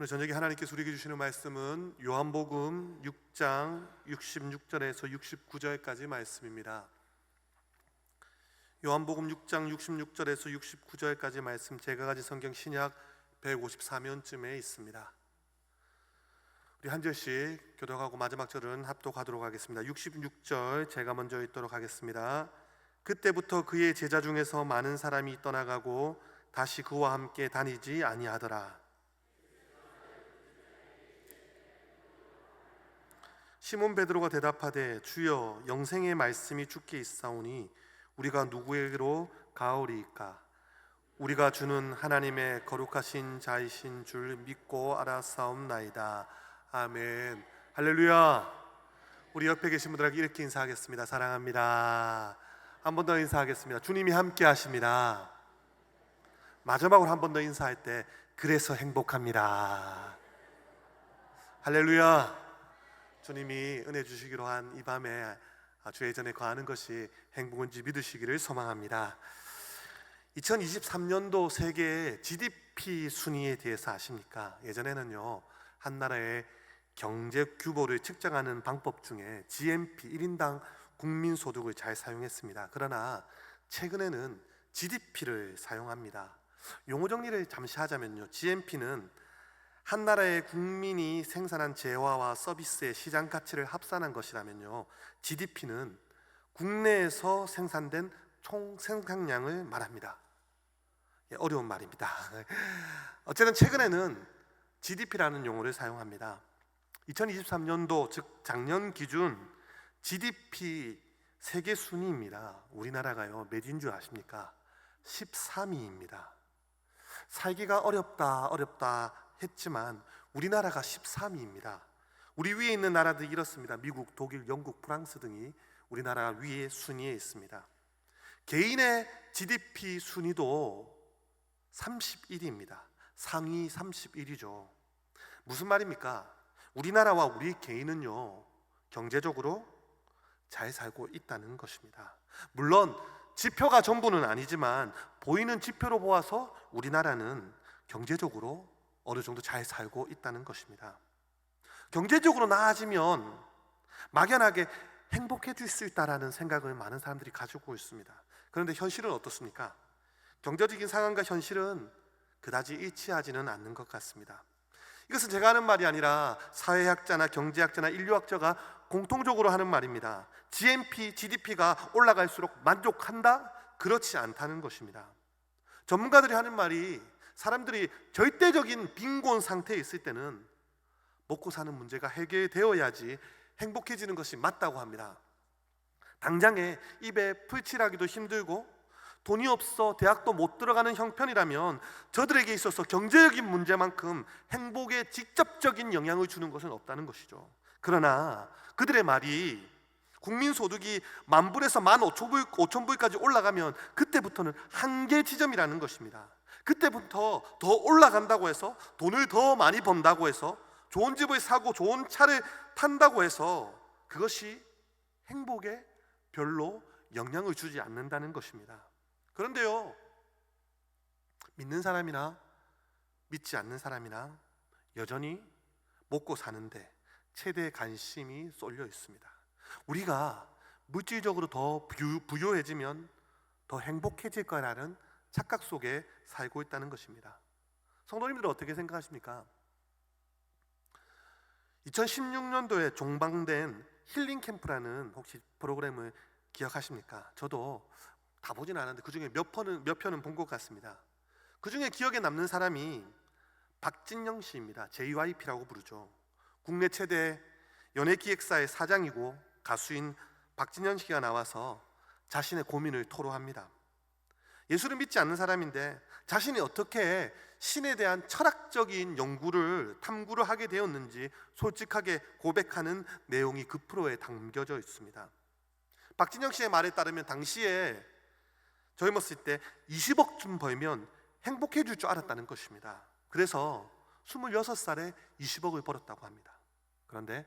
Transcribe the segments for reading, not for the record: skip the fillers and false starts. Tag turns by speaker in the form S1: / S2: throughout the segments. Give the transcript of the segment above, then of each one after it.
S1: 오늘 저녁에 하나님께서 우리에게 주시는 말씀은 요한복음 6장 66절에서 69절까지 말씀입니다. 요한복음 6장 66절에서 69절까지 말씀, 제가 가진 성경 신약 154면쯤에 있습니다. 우리 한 절씩 교독하고 마지막 절은 합독하도록 하겠습니다. 66절 제가 먼저 읽도록 하겠습니다. 그때부터 그의 제자 중에서 많은 사람이 떠나가고 다시 그와 함께 다니지 아니하더라. 시몬 베드로가 대답하되 주여, 영생의 말씀이 주께 있사오니 우리가 누구에게로 가오리이까? 우리가 주는 하나님의 거룩하신 자이신 줄 믿고 알았사옵나이다. 아멘. 할렐루야. 우리 옆에 계신 분들에게 이렇게 인사하겠습니다. 사랑합니다. 한 번 더 인사하겠습니다. 주님이 함께 하십니다. 마지막으로 한 번 더 인사할 때 그래서 행복합니다. 할렐루야. 주님이 은혜 주시기로 한 이 밤에 주의 전에 거하는 것이 행복인지 믿으시기를 소망합니다. 2023년도 세계 GDP 순위에 대해서 아십니까? 예전에는요, 한 나라의 경제 규모를 측정하는 방법 중에 GNP 1인당 국민소득을 잘 사용했습니다. 그러나 최근에는 GDP를 사용합니다. 용어 정리를 잠시 하자면요, GNP는 한 나라의 국민이 생산한 재화와 서비스의 시장 가치를 합산한 것이라면요, GDP는 국내에서 생산된 총 생산량을 말합니다. 어려운 말입니다. 어쨌든 최근에는 GDP라는 용어를 사용합니다. 2023년도, 즉 작년 기준 GDP 세계 순위입니다. 우리나라가요, 몇인 줄 아십니까? 13위입니다. 살기가 어렵다 했지만 우리나라가 13위입니다. 우리 위에 있는 나라들이 이렇습니다. 미국, 독일, 영국, 프랑스 등이 우리나라 위에 순위에 있습니다. 개인의 GDP 순위도 31위입니다. 상위 31위죠. 무슨 말입니까? 우리나라와 우리 개인은요, 경제적으로 잘 살고 있다는 것입니다. 물론 지표가 전부는 아니지만 보이는 지표로 보아서 우리나라는 경제적으로 어느 정도 잘 살고 있다는 것입니다. 경제적으로 나아지면 막연하게 행복해질 수 있다는 생각을 많은 사람들이 가지고 있습니다. 그런데 현실은 어떻습니까? 경제적인 상황과 현실은 그다지 일치하지는 않는 것 같습니다. 이것은 제가 하는 말이 아니라 사회학자나 경제학자나 인류학자가 공통적으로 하는 말입니다. GDP가 올라갈수록 만족한다? 그렇지 않다는 것입니다. 전문가들이 하는 말이, 사람들이 절대적인 빈곤 상태에 있을 때는 먹고 사는 문제가 해결되어야지 행복해지는 것이 맞다고 합니다. 당장에 입에 풀칠하기도 힘들고 돈이 없어 대학도 못 들어가는 형편이라면 저들에게 있어서 경제적인 문제만큼 행복에 직접적인 영향을 주는 것은 없다는 것이죠. 그러나 그들의 말이 국민소득이 10,000불에서 15,000불까지 올라가면 그때부터는 한계 지점이라는 것입니다. 그때부터 더 올라간다고 해서, 돈을 더 많이 번다고 해서, 좋은 집을 사고 좋은 차를 탄다고 해서 그것이 행복에 별로 영향을 주지 않는다는 것입니다. 그런데요, 믿는 사람이나 믿지 않는 사람이나 여전히 먹고 사는데 최대 관심이 쏠려 있습니다. 우리가 물질적으로 더 부유해지면 더 행복해질 거라는 착각 속에 살고 있다는 것입니다. 성도님들은 어떻게 생각하십니까? 2016년도에 종방된 힐링 캠프라는 혹시 프로그램을 기억하십니까? 저도 다 보진 않았는데 그 중에 몇 편은 본 것 같습니다. 그 중에 기억에 남는 사람이 박진영 씨입니다. JYP라고 부르죠. 국내 최대 연예기획사의 사장이고 가수인 박진영 씨가 나와서 자신의 고민을 토로합니다. 예수를 믿지 않는 사람인데 자신이 어떻게 신에 대한 철학적인 탐구를 하게 되었는지 솔직하게 고백하는 내용이 그 프로에 담겨져 있습니다. 박진영 씨의 말에 따르면 당시에 젊었을 때 20억쯤 벌면 행복해질 줄 알았다는 것입니다. 그래서 26살에 20억을 벌었다고 합니다. 그런데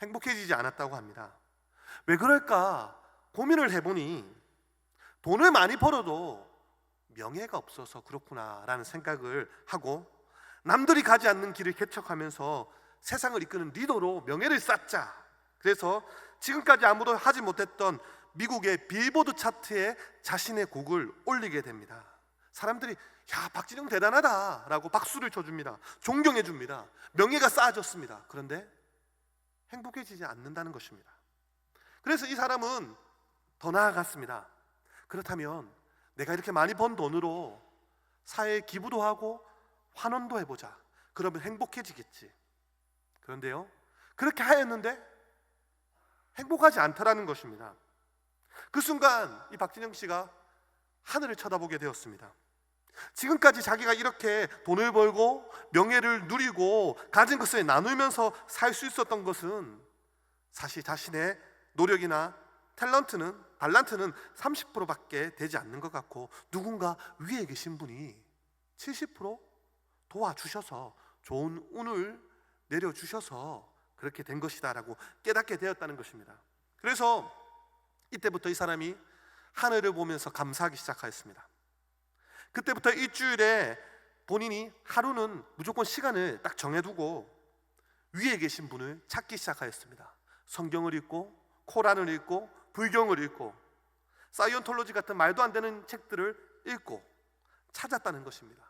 S1: 행복해지지 않았다고 합니다. 왜 그럴까 고민을 해보니 돈을 많이 벌어도 명예가 없어서 그렇구나라는 생각을 하고 남들이 가지 않는 길을 개척하면서 세상을 이끄는 리더로 명예를 쌓자. 그래서 지금까지 아무도 하지 못했던 미국의 빌보드 차트에 자신의 곡을 올리게 됩니다. 사람들이 야, 박진영 대단하다 라고 박수를 쳐줍니다. 존경해 줍니다. 명예가 쌓아졌습니다. 그런데 행복해지지 않는다는 것입니다. 그래서 이 사람은 더 나아갔습니다. 그렇다면 내가 이렇게 많이 번 돈으로 사회에 기부도 하고 환원도 해보자. 그러면 행복해지겠지. 그런데요, 그렇게 하였는데 행복하지 않다라는 것입니다. 그 순간 이 박진영 씨가 하늘을 쳐다보게 되었습니다. 지금까지 자기가 이렇게 돈을 벌고 명예를 누리고 가진 것을 나누면서 살 수 있었던 것은 사실 자신의 노력이나 달란트는 30%밖에 되지 않는 것 같고, 누군가 위에 계신 분이 70% 도와주셔서 좋은 운을 내려주셔서 그렇게 된 것이다 라고 깨닫게 되었다는 것입니다. 그래서 이때부터 이 사람이 하늘을 보면서 감사하기 시작하였습니다. 그때부터 일주일에 본인이 하루는 무조건 시간을 딱 정해두고 위에 계신 분을 찾기 시작하였습니다. 성경을 읽고 코란을 읽고 불경을 읽고 사이언톨로지 같은 말도 안 되는 책들을 읽고 찾았다는 것입니다.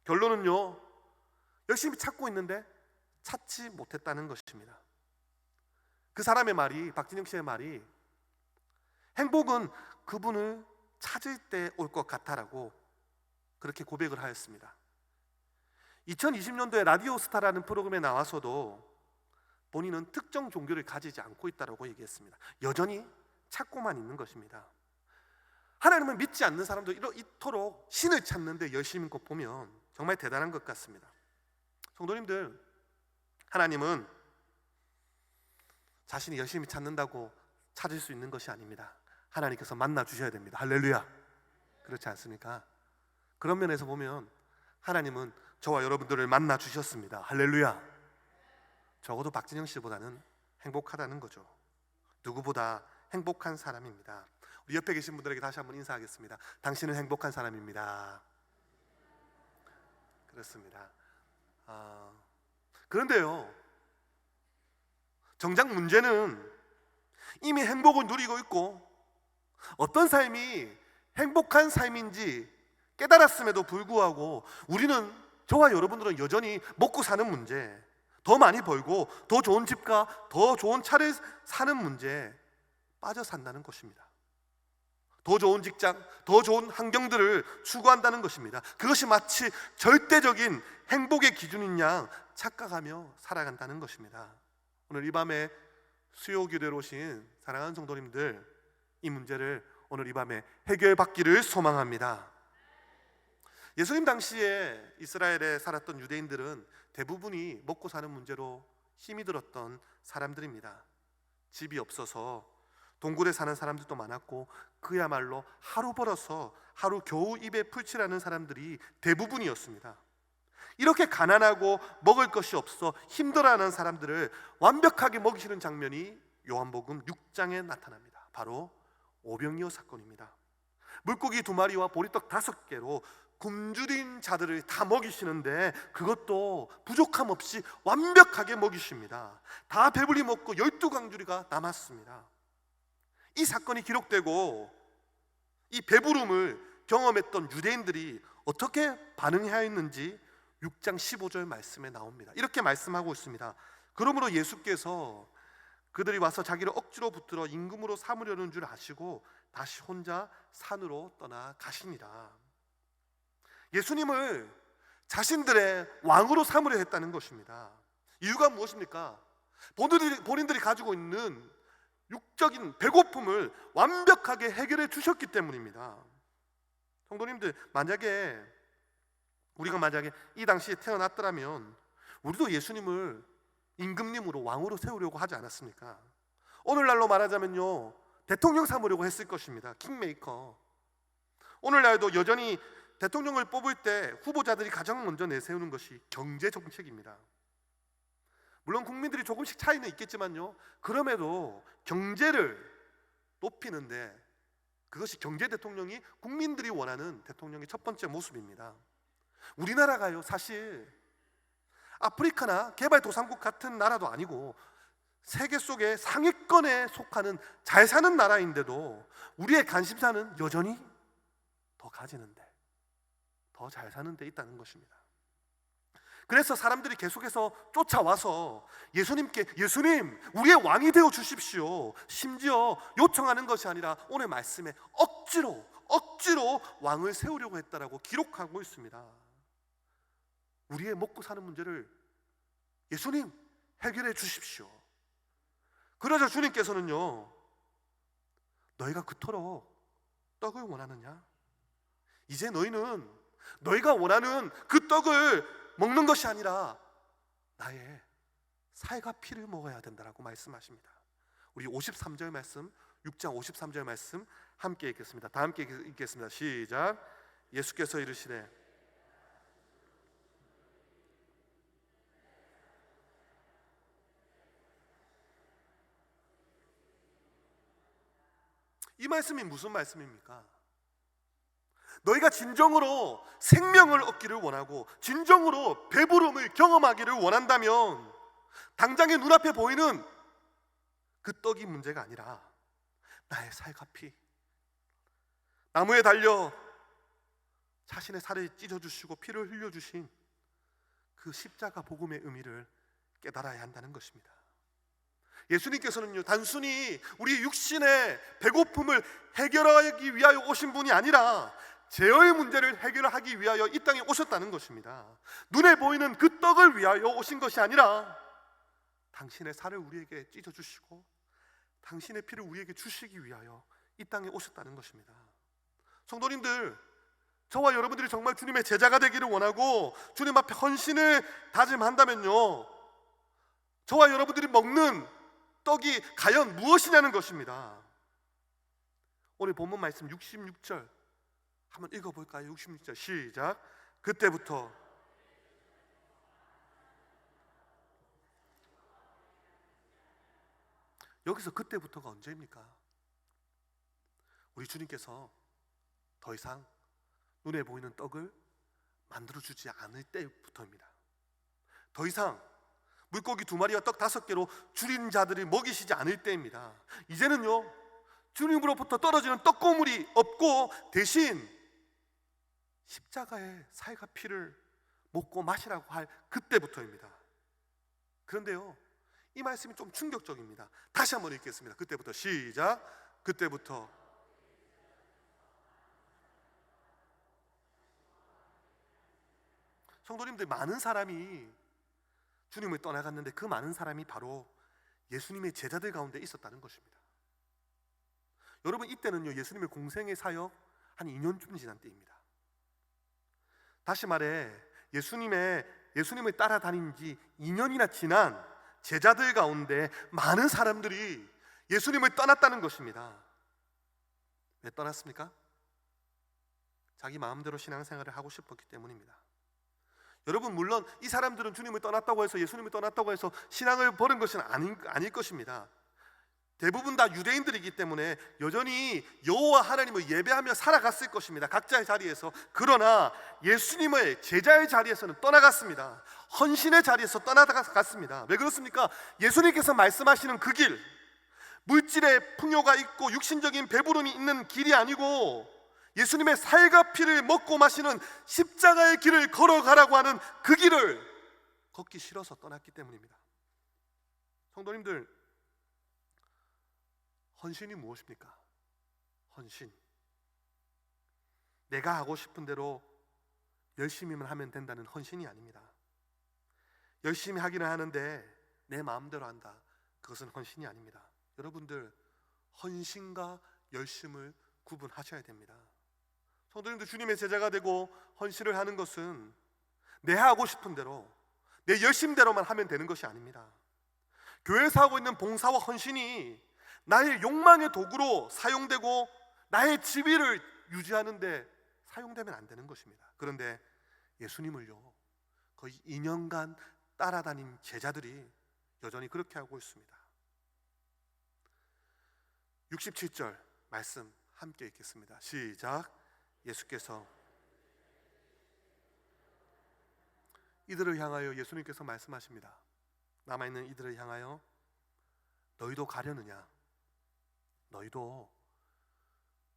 S1: 결론은요, 열심히 찾고 있는데 찾지 못했다는 것입니다. 그 사람의 말이, 박진영 씨의 말이, 행복은 그분을 찾을 때 올 것 같다라고 그렇게 고백을 하였습니다. 2020년도에 라디오스타라는 프로그램에 나와서도 본인은 특정 종교를 가지지 않고 있다고 얘기했습니다. 여전히 찾고만 있는 것입니다. 하나님을 믿지 않는 사람도 이토록 신을 찾는데 열심인 것 보면 정말 대단한 것 같습니다. 성도님들, 하나님은 자신이 열심히 찾는다고 찾을 수 있는 것이 아닙니다. 하나님께서 만나 주셔야 됩니다. 할렐루야. 그렇지 않습니까? 그런 면에서 보면 하나님은 저와 여러분들을 만나 주셨습니다. 할렐루야. 적어도 박진영 씨보다는 행복하다는 거죠. 누구보다 행복한 사람입니다. 우리 옆에 계신 분들에게 다시 한번 인사하겠습니다. 당신은 행복한 사람입니다. 그렇습니다. 그런데요, 정작 문제는 이미 행복을 누리고 있고 어떤 삶이 행복한 삶인지 깨달았음에도 불구하고 우리는, 저와 여러분들은 여전히 먹고 사는 문제, 더 많이 벌고 더 좋은 집과 더 좋은 차를 사는 문제에 빠져 산다는 것입니다. 더 좋은 직장, 더 좋은 환경들을 추구한다는 것입니다. 그것이 마치 절대적인 행복의 기준인 양 착각하며 살아간다는 것입니다. 오늘 이 밤에 수요교대로 오신 사랑하는 성도님들, 이 문제를 오늘 이 밤에 해결받기를 소망합니다. 예수님 당시에 이스라엘에 살았던 유대인들은 대부분이 먹고 사는 문제로 힘이 들었던 사람들입니다. 집이 없어서 동굴에 사는 사람들도 많았고, 그야말로 하루 벌어서 하루 겨우 입에 풀칠하는 사람들이 대부분이었습니다. 이렇게 가난하고 먹을 것이 없어 힘들어하는 사람들을 완벽하게 먹이시는 장면이 요한복음 6장에 나타납니다. 바로 오병이어 사건입니다. 물고기 2마리와 보리떡 5개로 굶주린 자들을 다 먹이시는데 그것도 부족함 없이 완벽하게 먹이십니다. 다 배불리 먹고 12광주리가 남았습니다. 이 사건이 기록되고 이 배부름을 경험했던 유대인들이 어떻게 반응하였는지 6장 15절 말씀에 나옵니다. 이렇게 말씀하고 있습니다. 그러므로 예수께서 그들이 와서 자기를 억지로 붙들어 임금으로 삼으려는 줄 아시고 다시 혼자 산으로 떠나가시니라. 예수님을 자신들의 왕으로 삼으려 했다는 것입니다. 이유가 무엇입니까? 본인들이 가지고 있는 육적인 배고픔을 완벽하게 해결해 주셨기 때문입니다. 성도님들, 우리가 만약에 이 당시에 태어났더라면 우리도 예수님을 임금님으로 왕으로 세우려고 하지 않았습니까? 오늘날로 말하자면요, 대통령 삼으려고 했을 것입니다. 킹메이커. 오늘날도 여전히 대통령을 뽑을 때 후보자들이 가장 먼저 내세우는 것이 경제 정책입니다. 물론 국민들이 조금씩 차이는 있겠지만요, 그럼에도 경제를 높이는데 그것이 경제 대통령이 국민들이 원하는 대통령의 첫 번째 모습입니다. 우리나라가요, 사실 아프리카나 개발도상국 같은 나라도 아니고 세계 속의 상위권에 속하는 잘 사는 나라인데도 우리의 관심사는 여전히 더 가지는데, 더 잘 사는 데 있다는 것입니다. 그래서 사람들이 계속해서 쫓아와서 예수님께, 예수님 우리의 왕이 되어 주십시오, 심지어 요청하는 것이 아니라 오늘 말씀에 억지로 왕을 세우려고 했다라고 기록하고 있습니다. 우리의 먹고 사는 문제를 예수님 해결해 주십시오. 그러자 주님께서는요, 너희가 그토록 떡을 원하느냐? 이제 너희는 너희가 원하는 그 떡을 먹는 것이 아니라 나의 살과 피를 먹어야 된다라고 말씀하십니다. 우리 53절 말씀, 6장 53절 말씀 함께 읽겠습니다. 다 함께 읽겠습니다. 시작. 예수께서 이르시되 이 말씀이 무슨 말씀입니까? 너희가 진정으로 생명을 얻기를 원하고 진정으로 배부름을 경험하기를 원한다면 당장의 눈앞에 보이는 그 떡이 문제가 아니라 나의 살과 피, 나무에 달려 자신의 살을 찢어주시고 피를 흘려주신 그 십자가 복음의 의미를 깨달아야 한다는 것입니다. 예수님께서는요, 단순히 우리 육신의 배고픔을 해결하기 위하여 오신 분이 아니라 죄의 문제를 해결하기 위하여 이 땅에 오셨다는 것입니다. 눈에 보이는 그 떡을 위하여 오신 것이 아니라 당신의 살을 우리에게 찢어주시고 당신의 피를 우리에게 주시기 위하여 이 땅에 오셨다는 것입니다. 성도님들, 저와 여러분들이 정말 주님의 제자가 되기를 원하고 주님 앞에 헌신을 다짐한다면요, 저와 여러분들이 먹는 떡이 과연 무엇이냐는 것입니다. 오늘 본문 말씀 66절 한번 읽어볼까요? 66절 시작. 그때부터 여기서 그때부터가 언제입니까? 우리 주님께서 더 이상 눈에 보이는 떡을 만들어주지 않을 때부터입니다. 더 이상 물고기 2마리와 떡 5개로 줄인 자들을 먹이시지 않을 때입니다. 이제는요, 주님으로부터 떨어지는 떡고물이 없고 대신 십자가의 살과 피를 먹고 마시라고 할 그때부터입니다. 그런데요, 이 말씀이 좀 충격적입니다. 다시 한번 읽겠습니다. 그때부터 시작. 그때부터 성도님들, 많은 사람이 주님을 떠나갔는데 그 많은 사람이 바로 예수님의 제자들 가운데 있었다는 것입니다. 여러분, 이때는요, 예수님의 공생의 사역 한 2년쯤 지난 때입니다. 다시 말해 예수님을 따라다닌 지 2년이나 지난 제자들 가운데 많은 사람들이 예수님을 떠났다는 것입니다. 왜 떠났습니까? 자기 마음대로 신앙생활을 하고 싶었기 때문입니다. 여러분, 물론 이 사람들은 주님을 떠났다고 해서, 예수님을 떠났다고 해서 신앙을 버린 것은 아닐 것입니다. 대부분 다 유대인들이기 때문에 여전히 여호와 하나님을 예배하며 살아갔을 것입니다. 각자의 자리에서. 그러나 예수님의 제자의 자리에서는 떠나갔습니다. 헌신의 자리에서 떠나갔습니다. 왜 그렇습니까? 예수님께서 말씀하시는 그 길, 물질의 풍요가 있고 육신적인 배부름이 있는 길이 아니고 예수님의 살과 피를 먹고 마시는 십자가의 길을 걸어가라고 하는 그 길을 걷기 싫어서 떠났기 때문입니다. 성도님들, 헌신이 무엇입니까? 헌신, 내가 하고 싶은 대로 열심히만 하면 된다는 헌신이 아닙니다. 열심히 하기는 하는데 내 마음대로 한다, 그것은 헌신이 아닙니다. 여러분들, 헌신과 열심을 구분하셔야 됩니다. 성도님들, 주님의 제자가 되고 헌신을 하는 것은 내 하고 싶은 대로, 내 열심대로만 하면 되는 것이 아닙니다. 교회에서 하고 있는 봉사와 헌신이 나의 욕망의 도구로 사용되고 나의 지위를 유지하는 데 사용되면 안 되는 것입니다. 그런데 예수님을요, 거의 2년간 따라다닌 제자들이 여전히 그렇게 하고 있습니다. 67절 말씀 함께 읽겠습니다. 시작. 예수께서 이들을 향하여 예수님께서 말씀하십니다. 남아있는 이들을 향하여 너희도 가려느냐? 너희도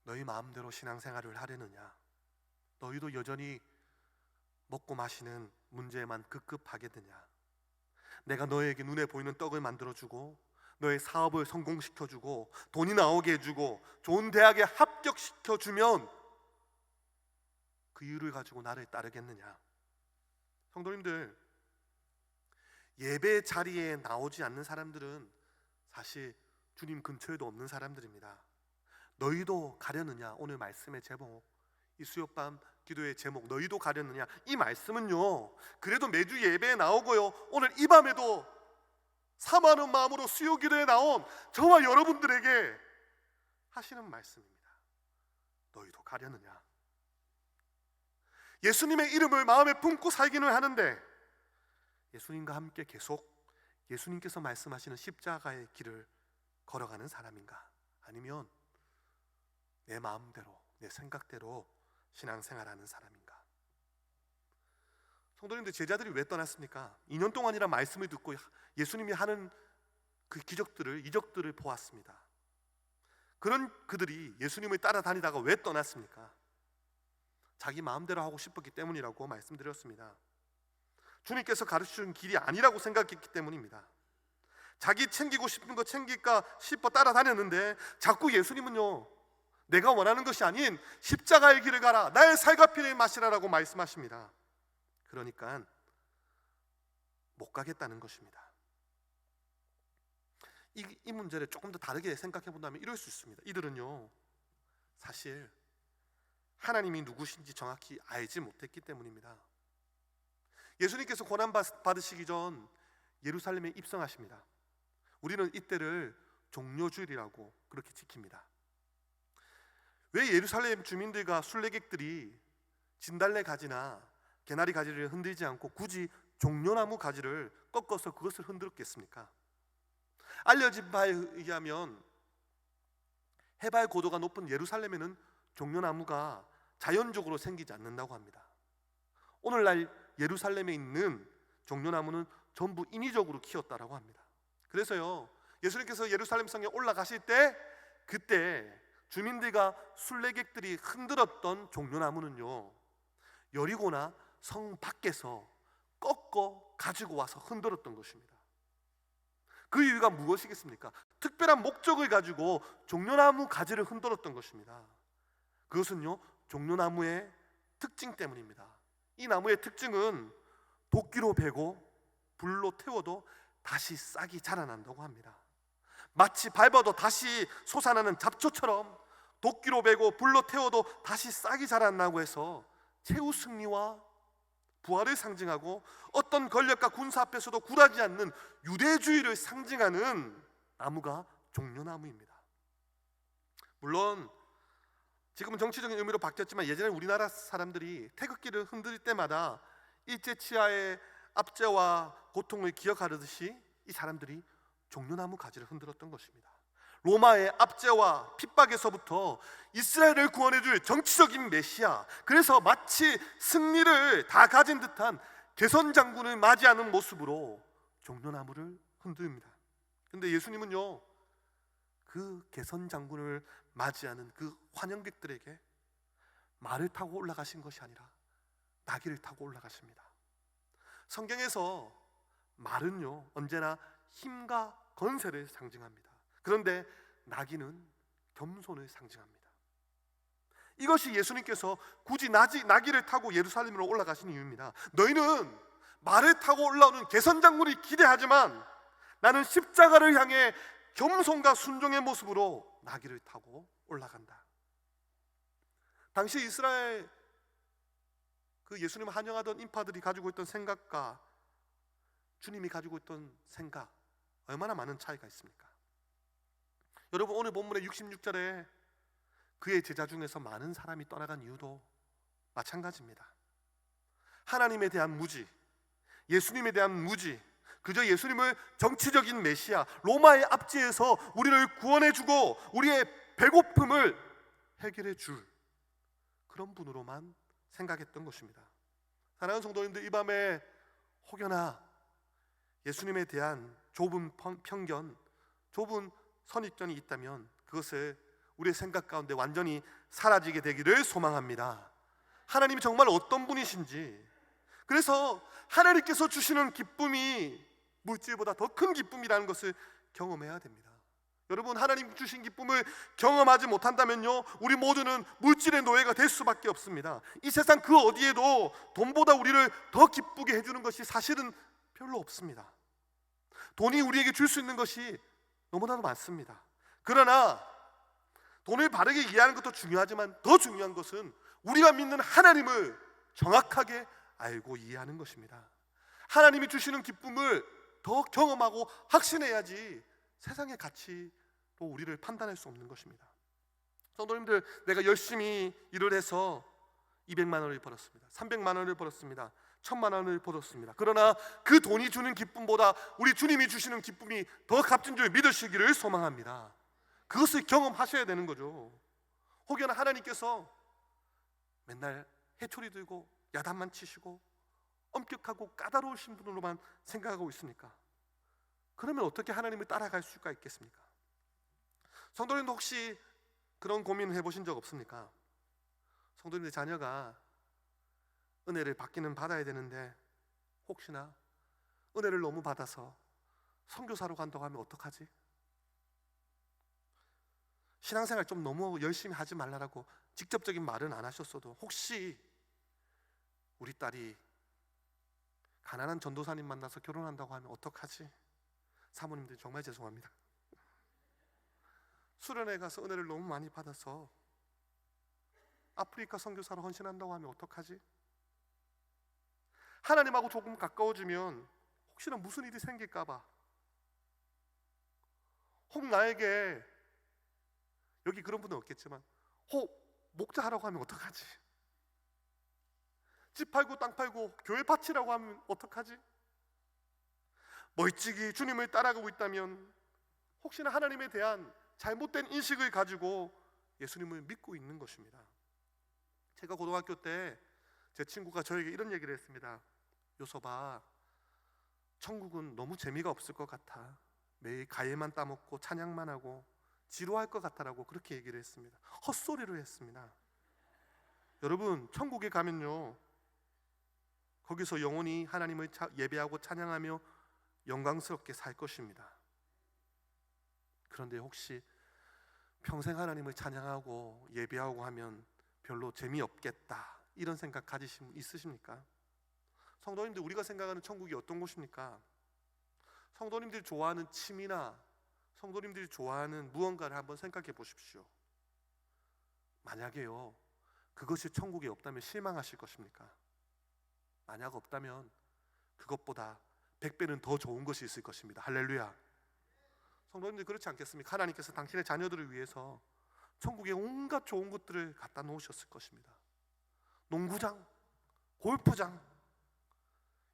S1: 너희 마음대로 신앙생활을 하려느냐? 너희도 여전히 먹고 마시는 문제에만 급급하겠느냐? 내가 너에게 눈에 보이는 떡을 만들어주고 너의 사업을 성공시켜주고 돈이 나오게 해주고 좋은 대학에 합격시켜주면 그 이유를 가지고 나를 따르겠느냐? 성도님들, 예배 자리에 나오지 않는 사람들은 사실 주님 근처에도 없는 사람들입니다. 너희도 가려느냐? 오늘 말씀의 제목, 이 수요밤 기도의 제목, 너희도 가려느냐? 이 말씀은요, 그래도 매주 예배에 나오고요, 오늘 이 밤에도 사모하는 마음으로 수요 기도에 나온 저와 여러분들에게 하시는 말씀입니다. 너희도 가려느냐? 예수님의 이름을 마음에 품고 살기는 하는데 예수님과 함께 계속 예수님께서 말씀하시는 십자가의 길을 걸어가는 사람인가? 아니면 내 마음대로, 내 생각대로 신앙생활하는 사람인가? 성도님들, 제자들이 왜 떠났습니까? 2년 동안이란 말씀을 듣고 예수님이 하는 그 기적들을, 이적들을 보았습니다. 그런 그들이 예수님을 따라다니다가 왜 떠났습니까? 자기 마음대로 하고 싶었기 때문이라고 말씀드렸습니다. 주님께서 가르쳐준 길이 아니라고 생각했기 때문입니다. 자기 챙기고 싶은 거 챙길까 싶어 따라다녔는데 자꾸 예수님은요, 내가 원하는 것이 아닌 십자가의 길을 가라, 나의 살과 피를 마시라라고 말씀하십니다. 그러니까 못 가겠다는 것입니다. 이 문제를 조금 더 다르게 생각해 본다면 이럴 수 있습니다. 이들은요, 사실 하나님이 누구신지 정확히 알지 못했기 때문입니다. 예수님께서 고난 받으시기 전 예루살렘에 입성하십니다. 우리는 이때를 종려주일이라고 그렇게 지킵니다. 왜 예루살렘 주민들과 순례객들이 진달래 가지나 개나리 가지를 흔들지 않고 굳이 종려나무 가지를 꺾어서 그것을 흔들었겠습니까? 알려진 바에 의하면 해발 고도가 높은 예루살렘에는 종려나무가 자연적으로 생기지 않는다고 합니다. 오늘날 예루살렘에 있는 종려나무는 전부 인위적으로 키웠다라고 합니다. 그래서요, 예수님께서 예루살렘 성에 올라가실 때 그때 주민들과 순례객들이 흔들었던 종려나무는요, 여리고나 성 밖에서 꺾어 가지고 와서 흔들었던 것입니다. 그 이유가 무엇이겠습니까? 특별한 목적을 가지고 종려나무 가지를 흔들었던 것입니다. 그것은요, 종려나무의 특징 때문입니다. 이 나무의 특징은 도끼로 베고 불로 태워도 다시 싹이 자라난다고 합니다. 마치 밟아도 다시 솟아나는 잡초처럼 도끼로 베고 불로 태워도 다시 싹이 자란다고 해서 최후 승리와 부활을 상징하고 어떤 권력과 군사 앞에서도 굴하지 않는 유대주의를 상징하는 나무가 종려나무입니다. 물론 지금은 정치적인 의미로 바뀌었지만 예전에 우리나라 사람들이 태극기를 흔들 때마다 일제치하의 압제와 고통을 기억하듯이 이 사람들이 종려나무 가지를 흔들었던 것입니다. 로마의 압제와 핍박에서부터 이스라엘을 구원해줄 정치적인 메시아, 그래서 마치 승리를 다 가진 듯한 개선 장군을 맞이하는 모습으로 종려나무를 흔듭니다. 근데 예수님은요, 그 개선 장군을 맞이하는 그 환영객들에게 말을 타고 올라가신 것이 아니라 나귀를 타고 올라가십니다. 성경에서 말은요, 언제나 힘과 건세를 상징합니다. 그런데 나귀는 겸손을 상징합니다. 이것이 예수님께서 굳이 나귀를 타고 예루살렘으로 올라가신 이유입니다. 너희는 말을 타고 올라오는 개선장군을 기대하지만 나는 십자가를 향해 겸손과 순종의 모습으로 나귀를 타고 올라간다. 당시 이스라엘 그 예수님을 환영하던 인파들이 가지고 있던 생각과 주님이 가지고 있던 생각, 얼마나 많은 차이가 있습니까? 여러분, 오늘 본문의 66절에 그의 제자 중에서 많은 사람이 떠나간 이유도 마찬가지입니다. 하나님에 대한 무지, 예수님에 대한 무지, 그저 예수님을 정치적인 메시아, 로마의 압제에서 우리를 구원해주고 우리의 배고픔을 해결해 줄 그런 분으로만 생각했던 것입니다. 사랑하는 성도님들, 이 밤에 혹여나 예수님에 대한 좁은 편견, 좁은 선입견이 있다면 그것을 우리의 생각 가운데 완전히 사라지게 되기를 소망합니다. 하나님이 정말 어떤 분이신지, 그래서 하나님께서 주시는 기쁨이 물질보다 더 큰 기쁨이라는 것을 경험해야 됩니다. 여러분, 하나님 주신 기쁨을 경험하지 못한다면요, 우리 모두는 물질의 노예가 될 수밖에 없습니다. 이 세상 그 어디에도 돈보다 우리를 더 기쁘게 해주는 것이 사실은 별로 없습니다. 돈이 우리에게 줄 수 있는 것이 너무나도 많습니다. 그러나 돈을 바르게 이해하는 것도 중요하지만 더 중요한 것은 우리가 믿는 하나님을 정확하게 알고 이해하는 것입니다. 하나님이 주시는 기쁨을 더 경험하고 확신해야지 세상의 가치로 우리를 판단할 수 없는 것입니다. 성도님들, 내가 열심히 일을 해서 200만 원을 벌었습니다. 300만 원을 벌었습니다. 1000만 원을 벌었습니다. 그러나 그 돈이 주는 기쁨보다 우리 주님이 주시는 기쁨이 더 값진 줄 믿으시기를 소망합니다. 그것을 경험하셔야 되는 거죠. 혹여나 하나님께서 맨날 해초리 들고 야단만 치시고 엄격하고 까다로우신 분으로만 생각하고 있습니까? 그러면 어떻게 하나님을 따라갈 수가 있겠습니까? 성도님도 혹시 그런 고민을 해보신 적 없습니까? 성도님의 자녀가 은혜를 받기는 받아야 되는데 혹시나 은혜를 너무 받아서 선교사로 간다고 하면 어떡하지? 신앙생활 좀 너무 열심히 하지 말라고 직접적인 말은 안 하셨어도 혹시 우리 딸이 가난한 전도사님 만나서 결혼한다고 하면 어떡하지? 사모님들 정말 죄송합니다. 수련회 가서 은혜를 너무 많이 받아서 아프리카 선교사로 헌신한다고 하면 어떡하지? 하나님하고 조금 가까워지면 혹시나 무슨 일이 생길까 봐, 혹 나에게, 여기 그런 분은 없겠지만 혹 목자하라고 하면 어떡하지? 집 팔고 땅 팔고 교회 바치라고 하면 어떡하지? 멀찍이 주님을 따라가고 있다면 혹시나 하나님에 대한 잘못된 인식을 가지고 예수님을 믿고 있는 것입니다. 제가 고등학교 때 제 친구가 저에게 이런 얘기를 했습니다. 요서봐, 천국은 너무 재미가 없을 것 같아. 매일 과일만 따먹고 찬양만 하고 지루할 것 같다라고 그렇게 얘기를 했습니다. 헛소리를 했습니다. 여러분, 천국에 가면요, 거기서 영원히 하나님을 예배하고 찬양하며 영광스럽게 살 것입니다. 그런데 혹시 평생 하나님을 찬양하고 예배하고 하면 별로 재미없겠다, 이런 생각 가지신 분 있으십니까? 성도님들, 우리가 생각하는 천국이 어떤 곳입니까? 성도님들이 좋아하는 취미나 성도님들이 좋아하는 무언가를 한번 생각해 보십시오. 만약에요, 그것이 천국에 없다면 실망하실 것입니까? 만약 없다면 그것보다 100배는 더 좋은 것이 있을 것입니다. 할렐루야. 성도님들, 그렇지 않겠습니까? 하나님께서 당신의 자녀들을 위해서 천국에 온갖 좋은 것들을 갖다 놓으셨을 것입니다. 농구장, 골프장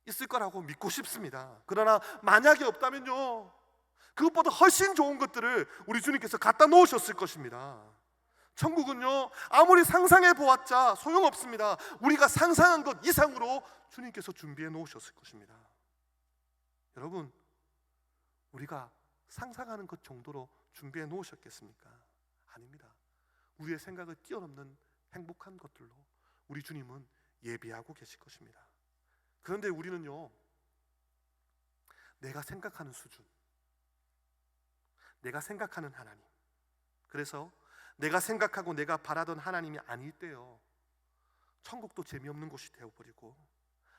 S1: 있을 거라고 믿고 싶습니다. 그러나 만약에 없다면요, 그것보다 훨씬 좋은 것들을 우리 주님께서 갖다 놓으셨을 것입니다. 천국은요, 아무리 상상해 보았자 소용없습니다. 우리가 상상한 것 이상으로 주님께서 준비해 놓으셨을 것입니다. 여러분, 우리가 상상하는 것 정도로 준비해 놓으셨겠습니까? 아닙니다. 우리의 생각을 뛰어넘는 행복한 것들로 우리 주님은 예비하고 계실 것입니다. 그런데 우리는요, 내가 생각하는 수준, 내가 생각하는 하나님, 그래서 내가 생각하고 내가 바라던 하나님이 아닐 때요, 천국도 재미없는 곳이 되어버리고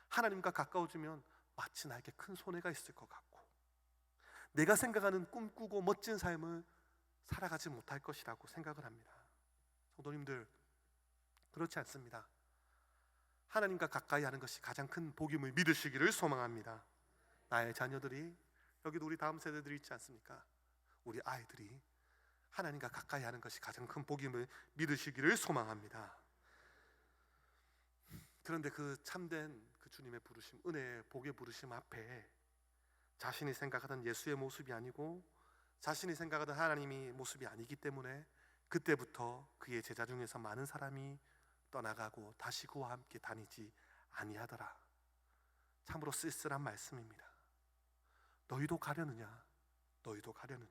S1: 하나님과 가까워지면 마치 나에게 큰 손해가 있을 것 같고 내가 생각하는 꿈꾸고 멋진 삶을 살아가지 못할 것이라고 생각을 합니다. 성도님들, 그렇지 않습니다. 하나님과 가까이 하는 것이 가장 큰 복임을 믿으시기를 소망합니다. 나의 자녀들이, 여기도 우리 다음 세대들이 있지 않습니까? 우리 아이들이 하나님과 가까이 하는 것이 가장 큰 복임을 믿으시기를 소망합니다. 그런데 그 참된 그 주님의 부르심, 은혜의 복의 부르심 앞에 자신이 생각하던 예수의 모습이 아니고 자신이 생각하던 하나님의 모습이 아니기 때문에 그때부터 그의 제자 중에서 많은 사람이 떠나가고 다시 그와 함께 다니지 아니하더라. 참으로 쓸쓸한 말씀입니다. 너희도 가려느냐? 너희도 가려느냐?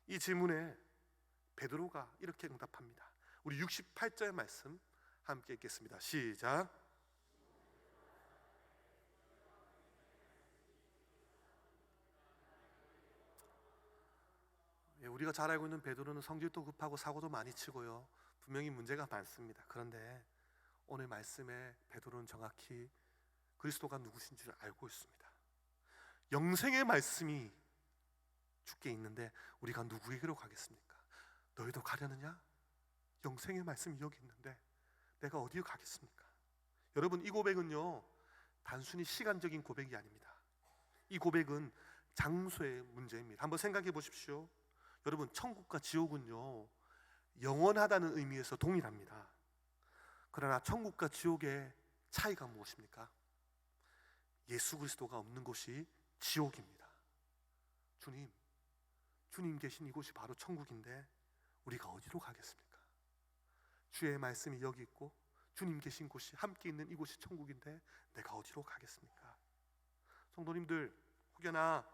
S1: 이 질문에 베드로가 이렇게 응답합니다. 우리 68절 말씀 함께 읽겠습니다. 시작. 우리가 잘 알고 있는 베드로는 성질도 급하고 사고도 많이 치고요, 분명히 문제가 많습니다. 그런데 오늘 말씀에 베드로는 정확히 그리스도가 누구신 줄 알고 있습니다. 영생의 말씀이 주께 있는데 우리가 누구에게로 가겠습니까? 너희도 가려느냐? 영생의 말씀이 여기 있는데 내가 어디로 가겠습니까? 여러분, 이 고백은요 단순히 시간적인 고백이 아닙니다. 이 고백은 장소의 문제입니다. 한번 생각해 보십시오. 여러분, 천국과 지옥은요 영원하다는 의미에서 동일합니다. 그러나 천국과 지옥의 차이가 무엇입니까? 예수 그리스도가 없는 곳이 지옥입니다. 주님 계신 이곳이 바로 천국인데 우리가 어디로 가겠습니까? 주의 말씀이 여기 있고 주님 계신 곳이 함께 있는 이곳이 천국인데 내가 어디로 가겠습니까? 성도님들, 혹여나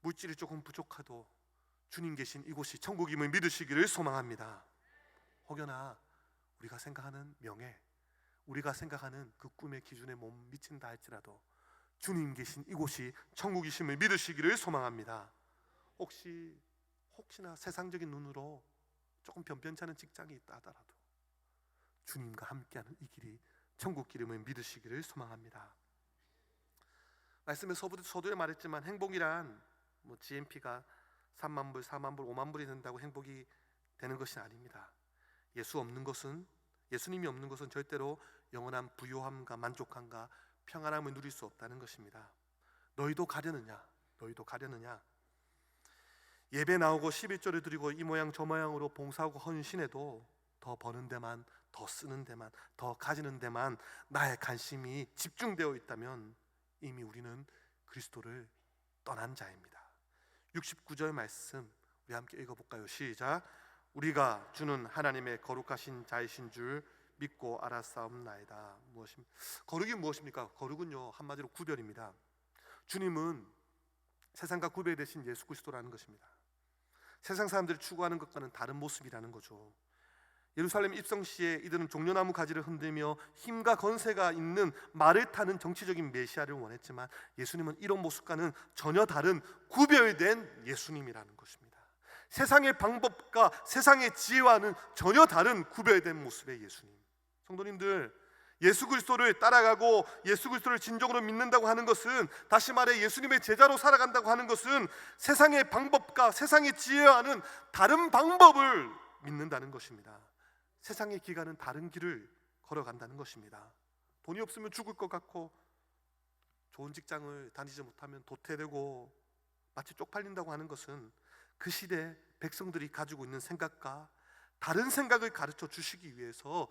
S1: 물질이 조금 부족하도 주님 계신 이곳이 천국임을 믿으시기를 소망합니다. 혹여나 우리가 생각하는 명예, 우리가 생각하는 그 꿈의 기준에 못 미친다 할지라도 주님 계신 이곳이 천국이심을 믿으시기를 소망합니다. 혹시나 세상적인 눈으로 조금 변변치 않은 직장이 있다 하더라도 주님과 함께하는 이 길이 천국 길임을 믿으시기를 소망합니다. 말씀에 서두에 말했지만 행복이란 GNP가 3만 불, 4만 불, 5만 불이 된다고 행복이 되는 것이 아닙니다. 예수님이 없는 것은 절대로 영원한 부요함과 만족함과 평안함을 누릴 수 없다는 것입니다. 너희도 가려느냐? 너희도 가려느냐? 예배 나오고 11조를 드리고 이 모양 저 모양으로 봉사하고 헌신해도 더 버는 데만, 더 쓰는 데만, 더 가지는 데만 나의 관심이 집중되어 있다면 이미 우리는 그리스도를 떠난 자입니다. 69절 말씀 우리 함께 읽어볼까요? 시작. 우리가 주는 하나님의 거룩하신 자이신 줄 믿고 알았사옵나이다. 거룩이 무엇입니까? 거룩은요 한마디로 구별입니다. 주님은 세상과 구별되신 예수 그리스도라는 것입니다. 세상 사람들이 추구하는 것과는 다른 모습이라는 거죠. 예루살렘 입성 시에 이들은 종려나무 가지를 흔들며 힘과 건세가 있는 말을 타는 정치적인 메시아를 원했지만 예수님은 이런 모습과는 전혀 다른 구별된 예수님이라는 것입니다. 세상의 방법과 세상의 지혜와는 전혀 다른 구별된 모습의 예수님. 성도님들, 예수 그리스도를 따라가고 예수 그리스도를 진정으로 믿는다고 하는 것은, 다시 말해 예수님의 제자로 살아간다고 하는 것은 세상의 방법과 세상의 지혜와는 다른 방법을 믿는다는 것입니다. 세상의 기가는 다른 길을 걸어간다는 것입니다. 돈이 없으면 죽을 것 같고 좋은 직장을 다니지 못하면 도태되고 마치 쪽팔린다고 하는 것은 그 시대 백성들이 가지고 있는 생각과 다른 생각을 가르쳐 주시기 위해서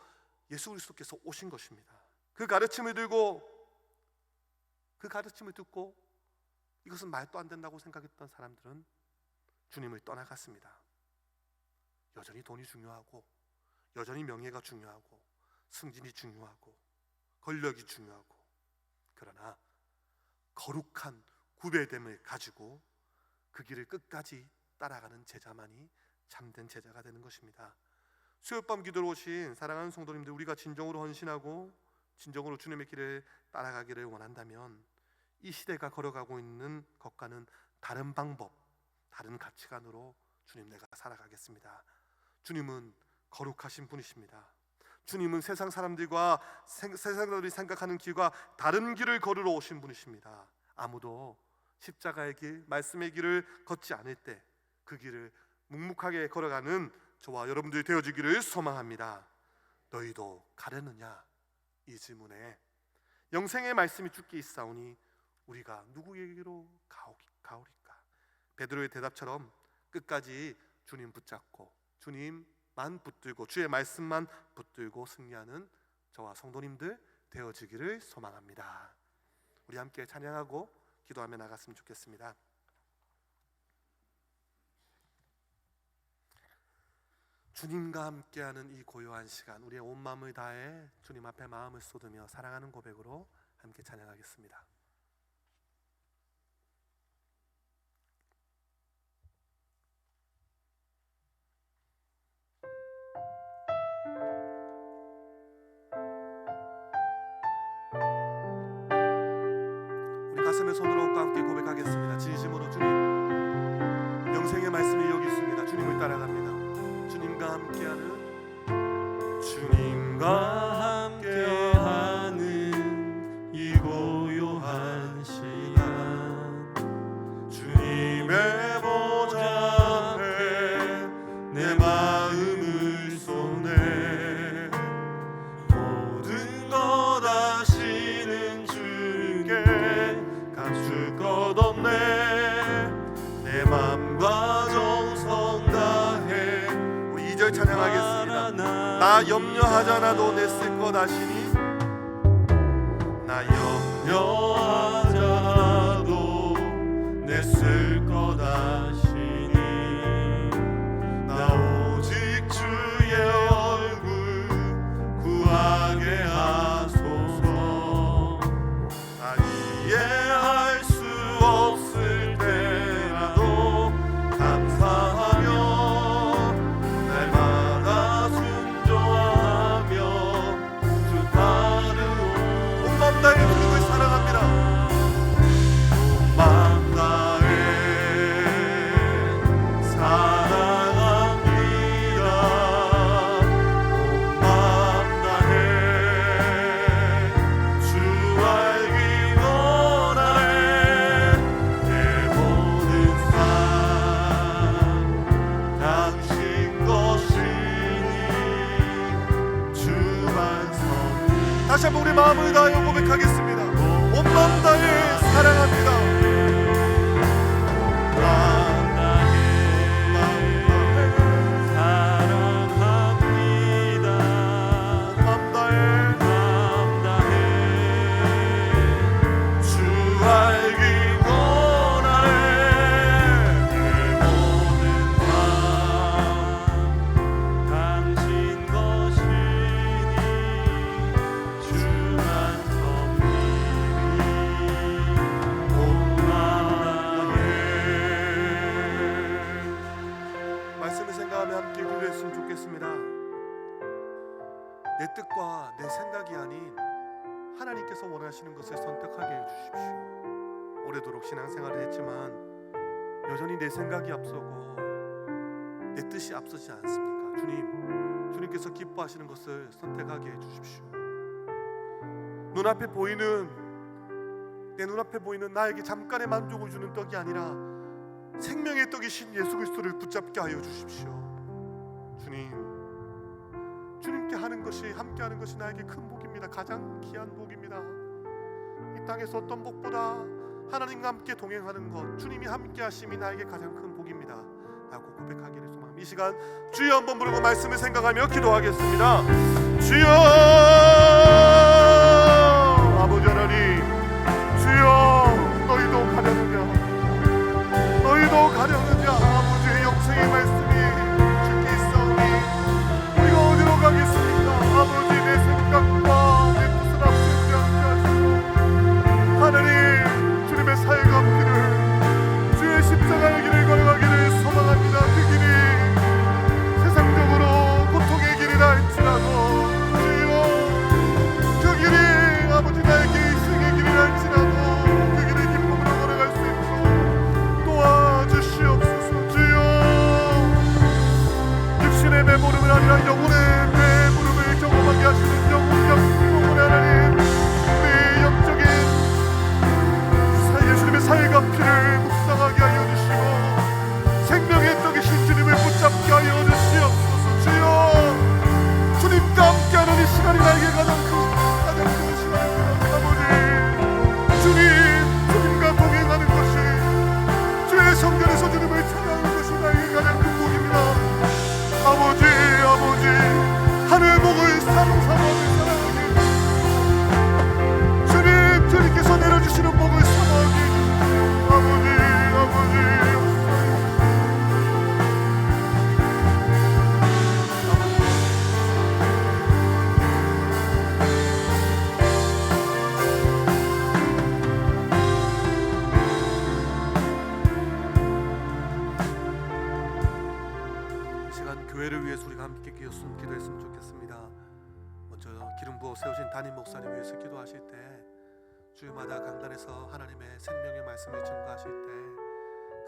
S1: 예수 그리스도께서 오신 것입니다. 그 가르침을 듣고 이것은 말도 안 된다고 생각했던 사람들은 주님을 떠나갔습니다. 여전히 돈이 중요하고, 여전히 명예가 중요하고, 승진이 중요하고, 권력이 중요하고, 그러나 거룩한 구별됨을 가지고 그 길을 끝까지 따라가는 제자만이 참된 제자가 되는 것입니다. 수요밤 기도로 오신 사랑하는 성도님들, 우리가 진정으로 헌신하고 진정으로 주님의 길을 따라가기를 원한다면 이 시대가 걸어가고 있는 것과는 다른 방법, 다른 가치관으로 주님, 내가 살아가겠습니다. 주님은 거룩하신 분이십니다. 주님은 세상 사람들과 세상 사람들이 생각하는 길과 다른 길을 걸으러 오신 분이십니다. 아무도 십자가의 길, 말씀의 길을 걷지 않을 때 그 길을 묵묵하게 걸어가는 저와 여러분들이 되어지기를 소망합니다. 너희도 가려느냐? 이 질문에 영생의 말씀이 주께 있사오니 우리가 누구에게로 가오리까? 베드로의 대답처럼 끝까지 주님 붙잡고 주님만 붙들고 주의 말씀만 붙들고 승리하는 저와 성도님들 되어지기를 소망합니다. 우리 함께 찬양하고 기도하며 나갔으면 좋겠습니다. 주님과 함께하는 이 고요한 시간, 우리의 온 마음을 다해 주님 앞에 마음을 쏟으며 사랑하는 고백으로 함께 찬양하겠습니다. 우리 가슴에 손을 얹고 함께 고백하겠습니다. 진심으로 주님, 영생의 말씀이 여기 있습니다. 주님을 따라갑니다. 주님과 함께하는 이 고요한 시간, 주님의 보좌 앞에 내 마음을 쏟네. 모든 것 아시는 주께 감출 것 없네. 내 맘과 정성 다해. 우리 2절 찬양하겠습니다. 나 염려하잖아도 내 쓸 것 아시니. 나 염려하잖아도 내 쓸 것 아시니. 나 오직 주의 얼굴 구하게 하소서. 나 이해할 수 없을 때라도 감사하며 날마다 순종하며 주 따르오. 온 맘 다해 주님을 사랑합니다. 온 맘 다해 사랑합니다. 온 맘 다해 주 알기 원하네. 내 모든 삶 당신 것이니 주만 섬기. 다시 한번 우리 마음을 다하여 고백하겠습니다. 온 맘 다해 사랑합니다. 맘 다해 사랑합니다. 온 맘 다해 주 알기 원하네. 내 모든 삶 당신 것이니 주만 섬기리. 온 맘 다해. 말씀을 생각하며 함께 기도했으면 좋겠습니다. 내 뜻과 내 생각이 아닌 하나님께서 원하시는 것을 선택하게 해주십시오. 오래도록 신앙생활을 했지만 여전히 내 생각이 앞서고 내 뜻이 앞서지 않습니까? 주님께서 기뻐하시는 것을 선택하게 해주십시오. 내 눈앞에 보이는 나에게 잠깐의 만족을 주는 떡이 아니라 생명의 떡이신 예수 그리스도를 붙잡게 하여 주십시오. 주님께 하는 것이, 함께 하는 것이 나에게 큰 복입니다. 가장 귀한 복입니다. 이 땅에서 어떤 복보다 하나님과 함께 동행하는 것, 주님이 함께 하심이 나에게 가장 큰 복입니다 라고 고백하기를 소망합니다. 이 시간 주여 한번 부르고 말씀을 생각하며 기도하겠습니다. 주여, 아버지 하나님, 주여, 너희도 가려느냐. 아버지의 영생의 말씀이 주께 있사오니 우리가 어디로 가겠습니까? 아버지, 내 생각과 내 뜻을 앞세우지 않게 하시고 하나님, 주님의 사역의 길을, 주의 십자가의 길을 걸어가기를 소망합니다. 그 길이 세상적으로 고통의 길이라 할지라도 주여 교회를 위해서 우리가 함께 기도했으면 좋겠습니다. 먼저 기름 부어 세우신 담임 목사님 위해서 기도하실 때 주일마다 강단에서 하나님의 생명의 말씀을 증거하실 때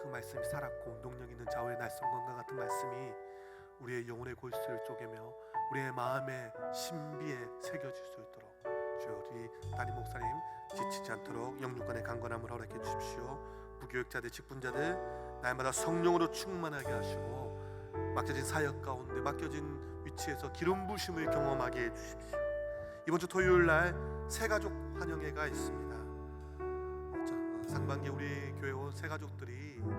S1: 그 말씀이 살았고 운동력 있는 좌우의 날성광과 같은 말씀이 우리의 영혼의 골수를 쪼개며 우리의 마음의 신비에 새겨질 수 있도록 주여 우리 담임 목사님 지치지 않도록 영육간의 강건함을 허락해 주십시오. 부교육자들 직분자들 날마다 성령으로 충만하게 하시고 맡겨진 사역 가운데 맡겨진 위치에서 기름 부심을 경험하게 해주십시오. 이번 주 토요일날 새가족 환영회가 있습니다. 상반기에 우리 교회 온 새가족들이 또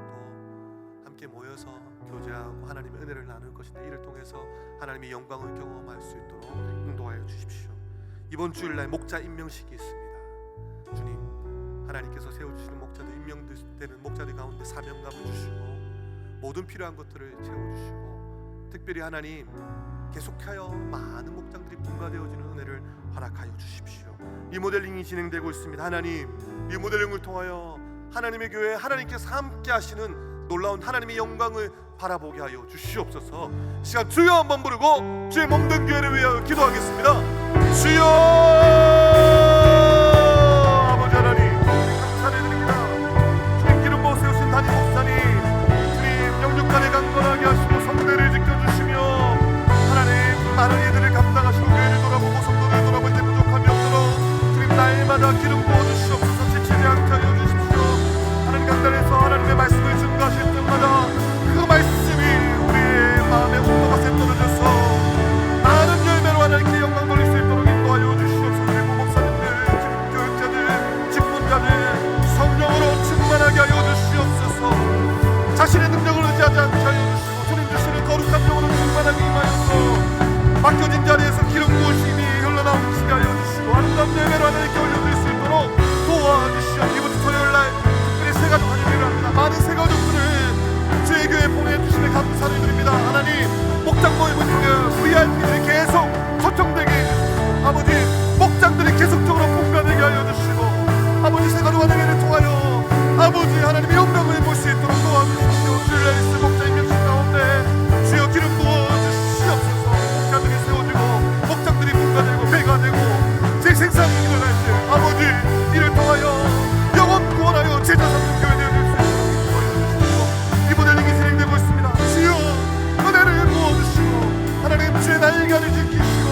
S1: 함께 모여서 교제하고 하나님의 은혜를 나눌 것인데 이를 통해서 하나님의 영광을 경험할 수 있도록 인도하여 주십시오. 이번 주일날 목자 임명식이 있습니다. 주님 하나님께서 세워주시는 목자들 임명되는 목자들 가운데 사명감을 주시고 모든 필요한 것들을 채워주시고 특별히 하나님 계속하여 많은 목장들이 분가되어지는 은혜를 허락하여 주십시오. 리모델링이 진행되고 있습니다. 하나님 리모델링을 통하여 하나님의 교회에 하나님께서 함께 하시는 놀라운 하나님의 영광을 바라보게 하여 주시옵소서. 시간 주여 한번 부르고 주의 몸된 교회를 위하여 기도하겠습니다. 주여 아버지 하나님 감사드립니다. 주님 기름 부어 세우신 담임 목사님 주님 영육간에 강건하게 하시고 성대를 지켜주시며 하나님 많은 이들을 감당하시고 교회를 돌아보고 성도를 돌아볼 때 부족함이 없도록 주님 날마다 기름 부어주시옵소서. 지치지 않게 하여 주십시오. 하나님 강단에서 하나님의 말씀을 증거하실 때마다 그 말씀이 우리의 마음에 온도가 떨어져서 많은 열매로 하나님께 영광 돌릴 수 있도록 인도하여 주시옵소서. 우리 목사님들, 교육자들, 직분자들 성령으로 충만하게 하여 주시옵소서. 자신의 능력을 의지하지 않게 하여 주시고 주님 주시는 거룩한 영으로 충만하게 임하여서 맡겨진 자리에서 기름 부으심이 흘러나오시게 하여 주시고 아름다운 열매로 하나님께 올려드릴 수 있도록 도와주시오. 이번 주 토요일날 특별히 새가족 환영회를 합니다. 많은 새가족들을 저희 교회에 보내주시면 감사를 드립니다. 하나님 목장 모임을 통해 VIP들이 계속 초청되게 해주시고 아버지 목장들이 계속적으로 공감되게 하여 주시고 아버지 새가족 환영회를 통하여 아버지 하나님의 영광을 볼 수 있도록 도와주십시오. 주일날 있을 목자 임명식 가운데 주여 기름 부어주시옵소서. 목자들이 세워지고 목장들이 공감되고 배가 되고 제 생산이 일어날 때 아버지 이를 통하여 영원 구원하여 제자 삼는 교회 되어줄 수 있도록 도와주시고 리모델링이 진행되고 있습니다. 주여 은혜를 부어주시고 하나님 주의 날개를 지키시고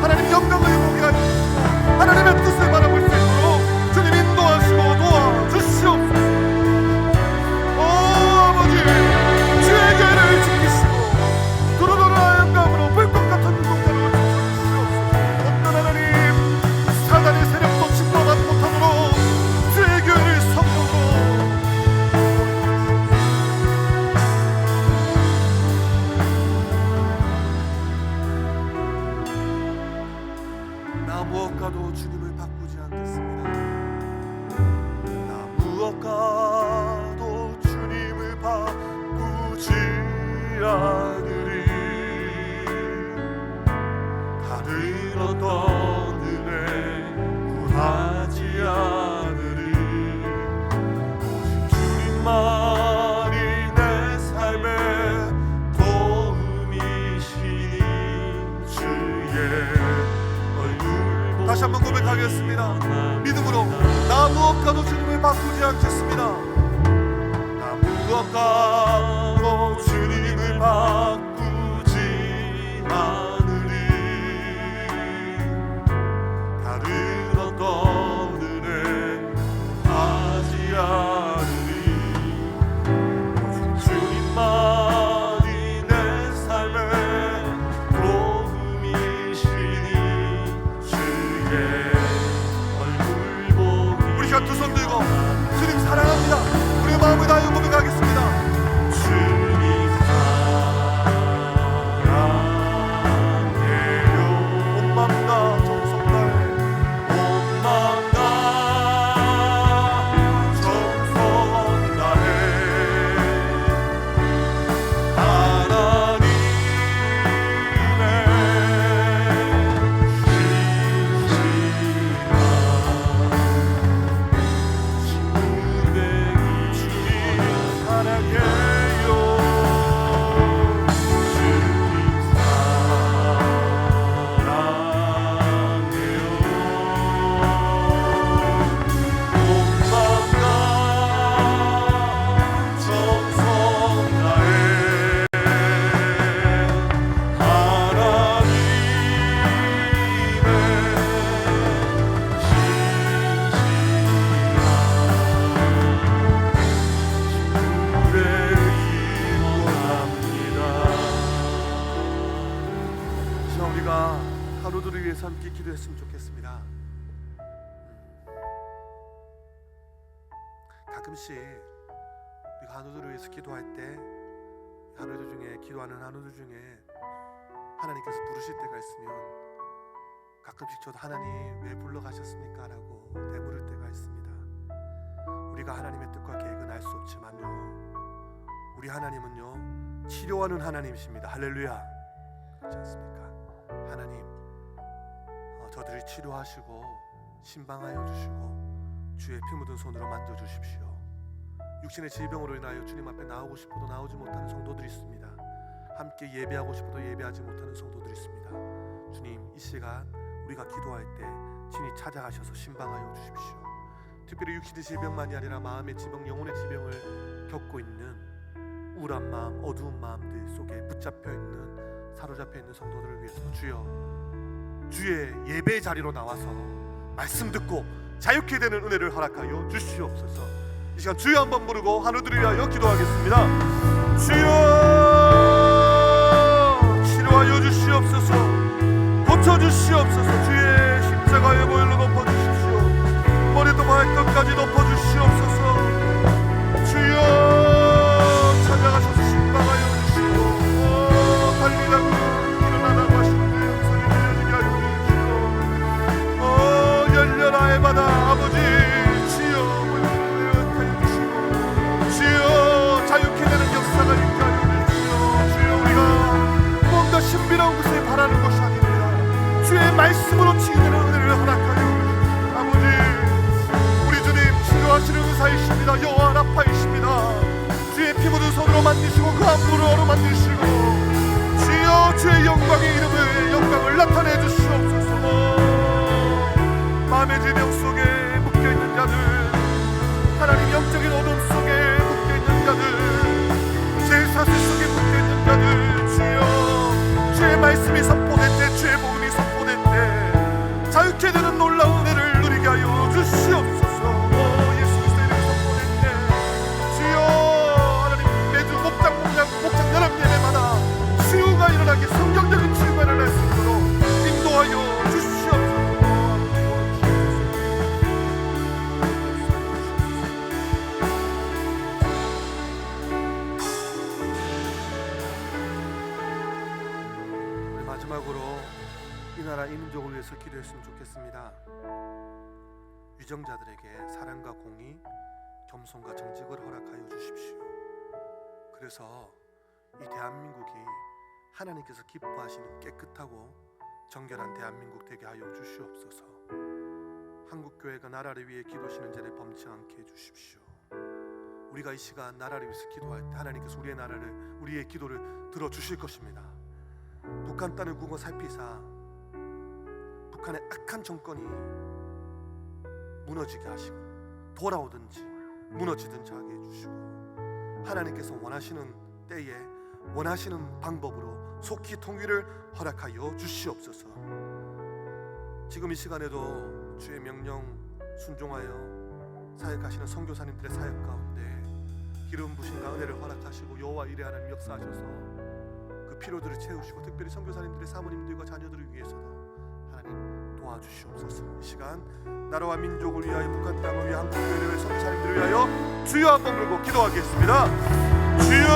S1: 하나님 영광을 보게 하시고 하나님의 뜻을 바라볼 수 있도록 주님 인도하시고 도와주시옵소서. 오 아버지 주의 교회를 지키시고 도로도로나 영광으로 불꽃 같은 공간으로 지켜주시옵소서. 어떤 하나님 사단의 세력도 침범하지 못하도록 주의 교회를 성령으로 나 무엇과도 주님을 바꾸지 않겠습니다. 나 무엇과도 주님을 바꾸지 않으리. 다른 어떤 은혜 구하지 않으리. 오직 주님만이 내 삶의 도움이시니 주의 얼굴 다시 한번 고백하겠습니다. 믿음으로 나 무엇과도 주님을 바꾸지 않겠습니다. 나 무엇과도 주님을 바꾸지 않으리. 다른 어떤 은혜 하지 않으리. 오직 주님만이 내 삶의 도움이시니 주의 얼굴 보기. 우리 두 손 들고 주님 사랑합니다. 우리의 마음을 다하여 고백하겠습니다. 주님 위해서 함께 기도했으면 좋겠습니다. 가끔씩 우리가 한우들을 위해서 기도할 때 한우들 중에 기도하는 한우들 중에 하나님께서 부르실 때가 있으면 가끔씩 저도 하나님 왜 불러가셨습니까? 라고 되물을 때가 있습니다. 우리가 하나님의 뜻과 계획은 알 수 없지만요, 우리 하나님은요 치료하는 하나님이십니다. 할렐루야. 그렇지 않습니까? 하나님 저들을 치료하시고 신방하여 주시고 주의 피 묻은 손으로 만져주십시오. 육신의 질병으로 인하여 주님 앞에 나오고 싶어도 나오지 못하는 성도들이 있습니다. 함께 예배하고 싶어도 예배하지 못하는 성도들이 있습니다. 주님, 이 시간 우리가 기도할 때 친히 찾아가셔서 신방하여 주십시오. 특별히 육신의 질병만이 아니라 마음의 질병, 영혼의 질병을 겪고 있는 우울한 마음, 어두운 마음들 속에 붙잡혀 있는, 사로잡혀 있는 성도들을 위해서 주여, 주의 예배 자리로 나와서 말씀 듣고 자유케 되는 은혜를 허락하여 주시옵소서. 이 시간 주여 한번 부르고 한우들을 위하여 기도하겠습니다. 주여 치료하여 주시옵소서. 고쳐주시옵소서. 주의 십자가의 보혈로 덮어주십시오. 머리도 발끝까지 덮어주시옵소서. 주여 찾아가셔서 신방하여 주시고 달리라고 일어나라고 하시는데 소리 들려지게 하여 주시고 열려라 해바다 아버지 주여 보혈을 하여 주시고 주여 자유케 되는 역사가 있게 하여 주시고 주여 우리가 뭔가 신비로운 것을 바라는 것이 아닙니다. 주의 말씀으로 치유되는 은혜를 허락하여 주시고 아버지 우리 주님 치료하시는 의사이십니다. 여호와 라파이십니다. 주의 피 묻은 손으로 만지시고 그 함부로로 만지시고 주여 주의 영광의 이름을 영광을 나타내 주시옵소서. 마음의 질병 속에 묶여있는 자들, 하나님 영적인 어둠 속에 묶여있는 자들, 죄의 사슬 속에 묶여있는 자들, 주여 주의 말씀이 선포될 때, 주의 복음이 선포될 때 자유케 되는 놀라운 은혜를 누리게 하여 주시옵소서. 예수 그리스도의 이름이 선포될 때 주여 하나님 매주 목장 연합 예배마다 치유가 일어나게, 성경적인 치유가 일어날 수 있도록 인도하여 주시옵소서. 마지막으로 이 나라 이 민족을 위해서 기도했으면 좋겠습니다. 위정자들에게 사랑과 공의, 겸손과 정직을 허락하여 주십시오. 그래서 이 대한민국이 하나님께서 기뻐하시는 깨끗하고 정결한 대한민국 되게 하여 주시옵소서. 한국교회가 나라를 위해 기도하시는 자를 범치 않게 해주십시오. 우리가 이 시간 나라를 위해서 기도할 때 하나님께서 우리의 나라를, 우리의 기도를 들어주실 것입니다. 북한 땅을 구고 살피사 북한의 악한 정권이 무너지게 하시고 돌아오든지 무너지든지 하게 해주시고 하나님께서 원하시는 때에 원하시는 방법으로 속히 통일을 허락하여 주시옵소서. 지금 이 시간에도 주의 명령 순종하여 사역하시는 선교사님들의 사역 가운데 기름 부심과 은혜를 허락하시고 여호와 이레 하나님 역사하셔서 그 필요들을 채우시고 특별히 선교사님들의 사모님들과 자녀들을 위해서도 하나님 도와주시옵소서. 이 시간 나라와 민족을 위하여, 북한 땅을 위하여, 한국교회를 위하여, 선교사님들을 위하여 주여 한번 부르고 기도하겠습니다. 주여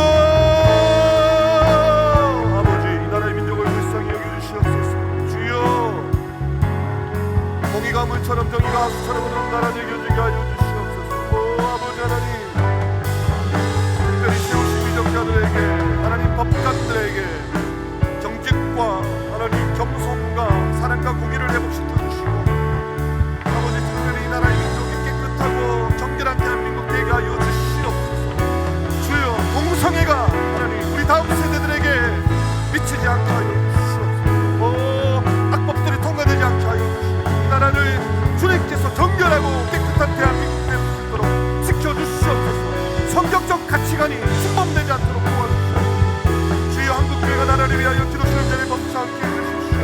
S1: 아버지 이 나라의 민족을 불쌍히 여겨주시옵소서. 주여 공의가 물처럼 정의가 하수처럼 흐르는 나라 되게 해주게 하여 주시옵소서. 오 아버지 하나님 특별히 세우신 위정자들에게, 하나님 법관들에게 정직과 하나님 겸손과 사랑과 공의를 회복시켜 주시고 아버지 특별히 이 나라의 민족이 깨끗하고 정결한 대한민국 되게 하여 주시옵소서. 주여 동성애가 하나님 우리 다음 세대들에게 미치지 않게 하여 주시옵소서. 악법들이 통과되지 않게 하여 주시옵소서. 이 나라를 주님께서 정결하고 깨끗한 대한민국 될 수 있도록 지켜주시옵소서. 성경적 가치관이 침범되지 않도록 도와주시옵소서. 주여 한국교회가 나라를 위하여 기도하시는 자를 멈추지 않게 해주십시오.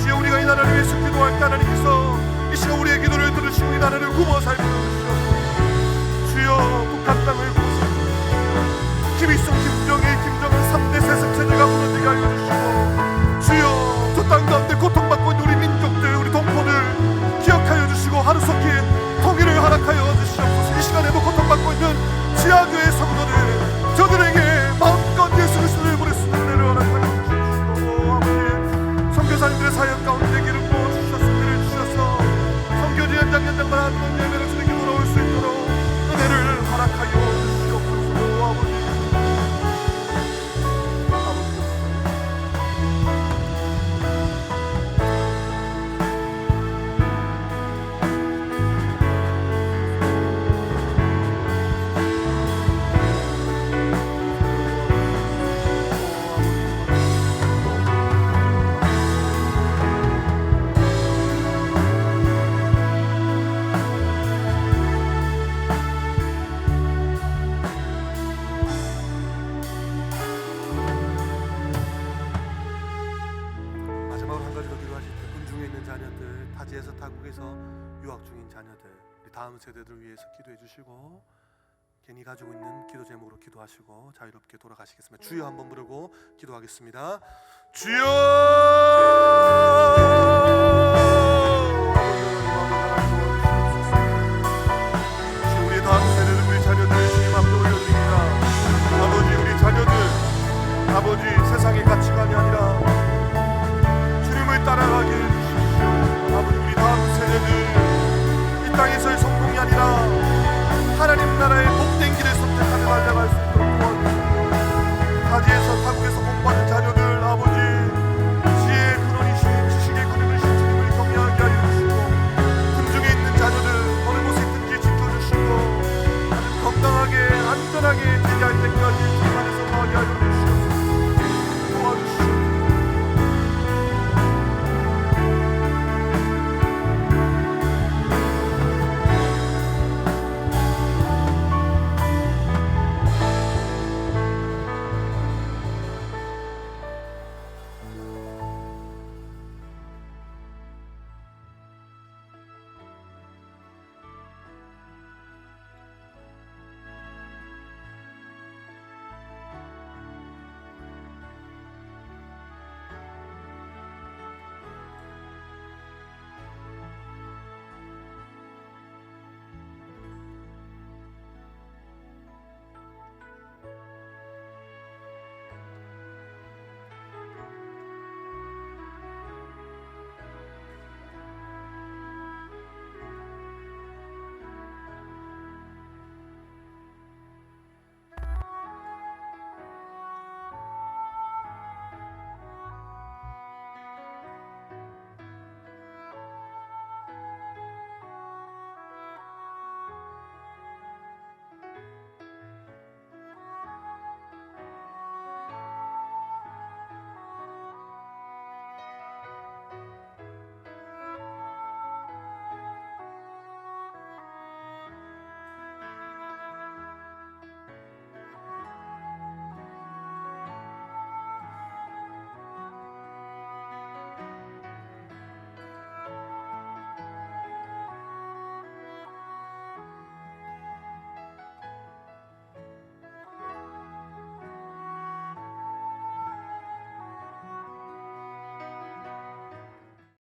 S1: 주여 우리가 이 나라를 위해서 기도할 때 하나님께서 이 시간 우리의 기도를 들으시고 이 나라를 구워 살펴주시옵소서. 주여 북한 땅을 구워 살펴주시옵소서. 김일성, 김정일, 김정은 3대 세습 체제가 무너지게 하여 주시고 주여 저 땅 가운데 고통받고 있는 우리 민족 유학 중인 자녀들, 우리 다음 세대들을 위해서 기도해 주시고 괜히 가지고 있는 기도 제목으로 기도하시고 자유롭게 돌아가시겠습니다. 주여 한번 부르고 기도하겠습니다. 주여!